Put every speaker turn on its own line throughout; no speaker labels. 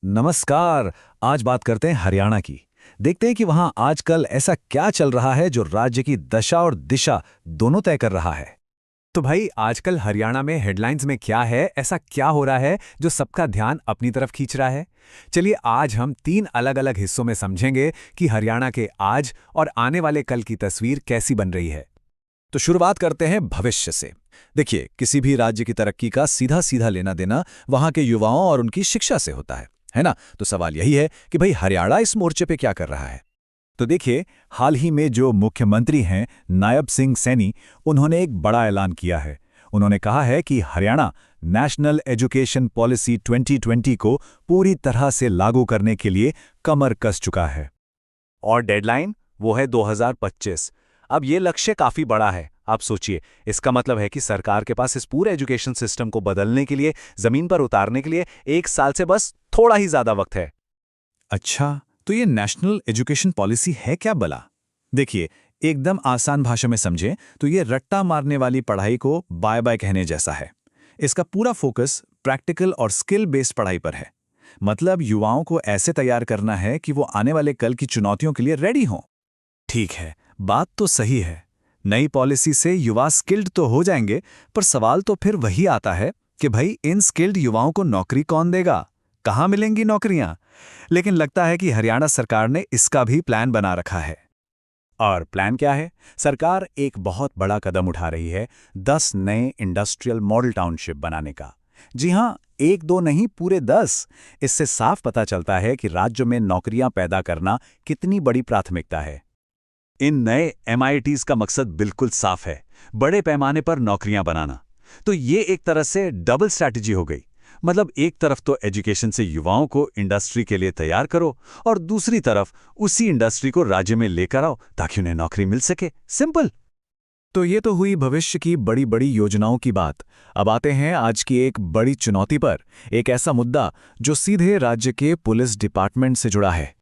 नमस्कार। आज बात करते हैं हरियाणा की। देखते हैं कि वहां आजकल ऐसा क्या चल रहा है जो राज्य की दशा और दिशा दोनों तय कर रहा है।
तो भाई आजकल हरियाणा में हेडलाइंस में क्या है, ऐसा क्या हो रहा है जो सबका ध्यान अपनी तरफ खींच रहा है। चलिए आज हम 3 अलग अलग हिस्सों में समझेंगे कि हरियाणा के आज और आने वाले कल की तस्वीर कैसी बन रही है।
तो शुरुआत करते हैं भविष्य से। देखिए, किसी भी राज्य की तरक्की का सीधा सीधा लेना देना वहां के युवाओं और उनकी शिक्षा से होता है ना। तो सवाल यही है कि भाई हरियाणा इस मोर्चे पे क्या कर रहा है। तो देखिए, हाल ही में जो मुख्यमंत्री हैं नायब सिंह सैनी, उन्होंने एक बड़ा ऐलान किया है। उन्होंने कहा है कि हरियाणा नेशनल एजुकेशन पॉलिसी 2020 को पूरी तरह से लागू करने के लिए कमर कस चुका है।
और डेडलाइन वो है 2025। अब ये लक्ष्य काफी बड़ा है। आप सोचिए, इसका मतलब है कि सरकार के पास इस पूरे एजुकेशन सिस्टम को बदलने के लिए, जमीन पर उतारने के लिए 1 साल से बस थोड़ा ही ज्यादा वक्त है।
अच्छा, तो ये नेशनल एजुकेशन पॉलिसी है क्या भला? देखिए, एकदम आसान भाषा में समझें तो ये रट्टा मारने वाली पढ़ाई को बाय बाय कहने जैसा है। इसका पूरा फोकस प्रैक्टिकल और स्किल बेस्ड पढ़ाई पर है। मतलब युवाओं को ऐसे तैयार करना है कि वो आने वाले कल की चुनौतियों के लिए रेडी हों। ठीक है, बात तो सही है। नई पॉलिसी से युवा स्किल्ड तो हो जाएंगे, पर सवाल तो फिर वही आता है कि भाई इन स्किल्ड युवाओं को नौकरी कौन देगा, कहाँ मिलेंगी नौकरियां। लेकिन लगता है कि हरियाणा सरकार ने इसका भी प्लान बना रखा है।
और प्लान क्या है? सरकार एक बहुत बड़ा कदम उठा रही है, 10 नए इंडस्ट्रियल मॉडल टाउनशिप बनाने का। जी हां, 1-2 नहीं, पूरे 10। इससे साफ पता चलता है कि राज्य में नौकरियां पैदा करना कितनी बड़ी प्राथमिकता है। इन नए MITs का मकसद बिल्कुल साफ है, बड़े पैमाने पर नौकरियां बनाना। तो ये एक तरह से डबल स्ट्रैटेजी हो गई। मतलब एक तरफ तो एजुकेशन से युवाओं को इंडस्ट्री के लिए तैयार करो, और दूसरी तरफ उसी इंडस्ट्री को राज्य में लेकर आओ ताकि उन्हें नौकरी मिल सके। सिंपल।
तो ये तो हुई भविष्य की बड़ी बड़ी योजनाओं की बात। अब आते हैं आज की एक बड़ी चुनौती पर, एक ऐसा मुद्दा जो सीधे राज्य के पुलिस डिपार्टमेंट से जुड़ा है।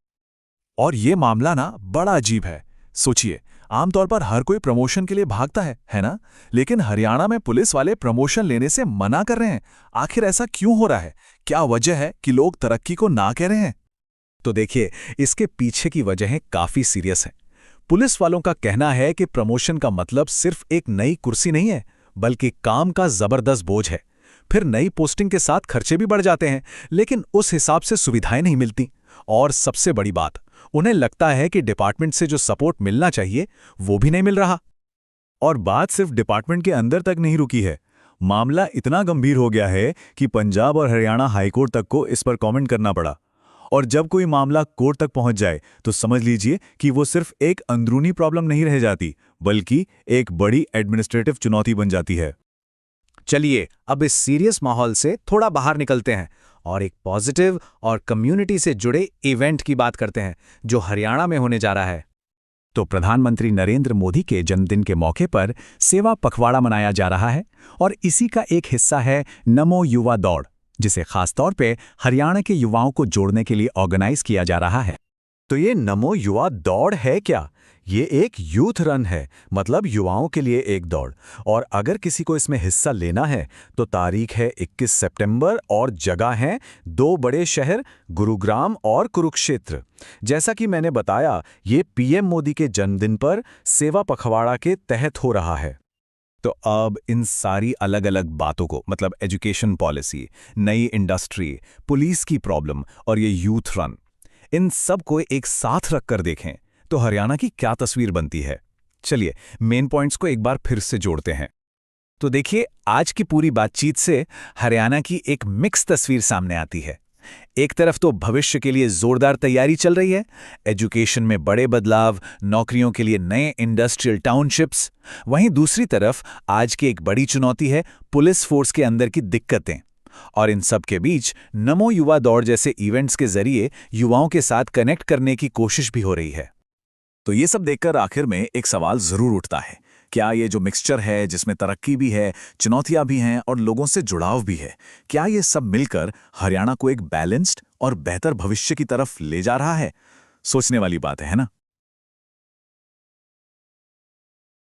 और ये मामला ना बड़ा अजीब है। सोचिए, आमतौर पर हर कोई प्रमोशन के लिए भागता है ना? लेकिन हरियाणा में पुलिस वाले प्रमोशन लेने से मना कर रहे हैं। आखिर ऐसा क्यों हो रहा है? क्या वजह है कि लोग तरक्की को ना कह रहे हैं? तो देखिए, इसके पीछे की वजहें काफी सीरियस हैं। पुलिस वालों का कहना है कि प्रमोशन का मतलब सिर्फ एक नई कुर्सी नहीं है, बल्कि काम का जबरदस्त बोझ है। फिर नई पोस्टिंग के साथ खर्चे भी बढ़ जाते हैं, लेकिन उस हिसाब से सुविधाएं नहीं मिलती। और सबसे बड़ी बात, उन्हें लगता है कि डिपार्टमेंट से जो सपोर्ट मिलना चाहिए वो भी नहीं मिल रहा। और बात सिर्फ डिपार्टमेंट के अंदर तक नहीं रुकी है। मामला इतना गंभीर हो गया है कि पंजाब और हरियाणा हाईकोर्ट तक को इस पर कमेंट करना पड़ा। और जब कोई मामला कोर्ट तक पहुंच जाए तो समझ लीजिए कि वो सिर्फ एक अंदरूनी प्रॉब्लम नहीं रह जाती, बल्कि एक बड़ी एडमिनिस्ट्रेटिव चुनौती बन जाती है।
चलिए अब इस सीरियस माहौल से थोड़ा बाहर निकलते हैं और एक पॉजिटिव और कम्युनिटी से जुड़े इवेंट की बात करते हैं जो हरियाणा में होने जा रहा है।
तो प्रधानमंत्री नरेंद्र मोदी के जन्मदिन के मौके पर सेवा पखवाड़ा मनाया जा रहा है, और इसी का एक हिस्सा है नमो युवा दौड़, जिसे खासतौर पे हरियाणा के युवाओं को जोड़ने के लिए ऑर्गेनाइज किया जा रहा है।
तो ये नमो युवा दौड़ है क्या? ये एक यूथ रन है, मतलब युवाओं के लिए एक दौड़। और अगर किसी को इसमें हिस्सा लेना है तो तारीख है 21 सितंबर और जगह है 2 बड़े शहर, गुरुग्राम और कुरुक्षेत्र। जैसा कि मैंने बताया, ये PM मोदी के जन्मदिन पर सेवा पखवाड़ा के तहत हो रहा है।
तो अब इन सारी अलग अलग बातों को, मतलब एजुकेशन पॉलिसी, नई इंडस्ट्री, पुलिस की प्रॉब्लम और ये यूथ रन, इन सब को एक साथ रखकर देखें तो हरियाणा की क्या तस्वीर बनती है। चलिए मेन पॉइंट्स को एक बार फिर से जोड़ते हैं। तो देखिए, आज की पूरी बातचीत से हरियाणा की एक मिक्स तस्वीर सामने आती है। एक तरफ तो भविष्य के लिए जोरदार तैयारी चल रही है, एजुकेशन में बड़े बदलाव, नौकरियों के लिए नए इंडस्ट्रियल टाउनशिप्स। वहीं दूसरी तरफ आज की एक बड़ी चुनौती है पुलिस फोर्स के अंदर की दिक्कतें। और इन सब के बीच नमो युवा दौड़ जैसे इवेंट्स के जरिए युवाओं के साथ कनेक्ट करने की कोशिश भी हो रही है। तो ये सब देखकर आखिर में एक सवाल जरूर उठता है, क्या ये जो मिक्सचर है, जिसमें तरक्की भी है, चुनौतियां भी हैं और लोगों से जुड़ाव भी है, क्या ये सब मिलकर हरियाणा को एक बैलेंस्ड और बेहतर भविष्य की तरफ ले जा रहा है? सोचने वाली बात है ना?